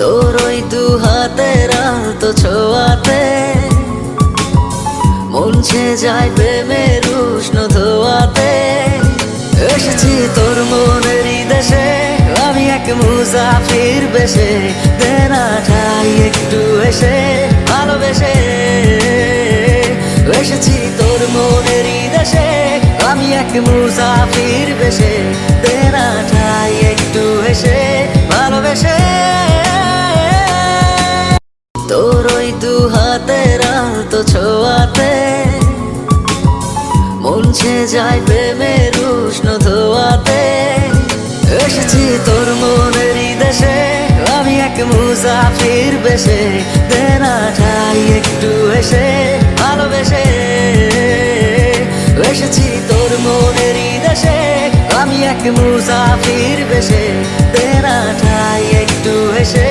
তোর ওই দু হাতের আলতো ছোঁয়াতে মন ছেয়ে যায় প্রেমের উষ্ণ ধোয়াতে। এসেছি তোর মনেরই দেশে, আমি এক মুসাফির বেশে, দেনা ঠাই একটু এসে ভালোবেসে। এসেছি তোর মনেরই দেশে, আমি এক মুসাফির বেশে, দেনা ঠাই একটু এসে ভালোবেসে। তোর ওই দু হাতের আলতো ছোঁয়াতে মন ছেয়ে যায় প্রেমের উষ্ণ ধোয়াতে। এসেছি তোর মনেরই দেশে, আমি এক মুসাফির বেশে, দেনা ঠাই একটু এসে ভালোবেসে। এসেছি তোর মনেরই দেশে, আমি এক মুসাফির বেশে, দেনা ঠাই একটু এসে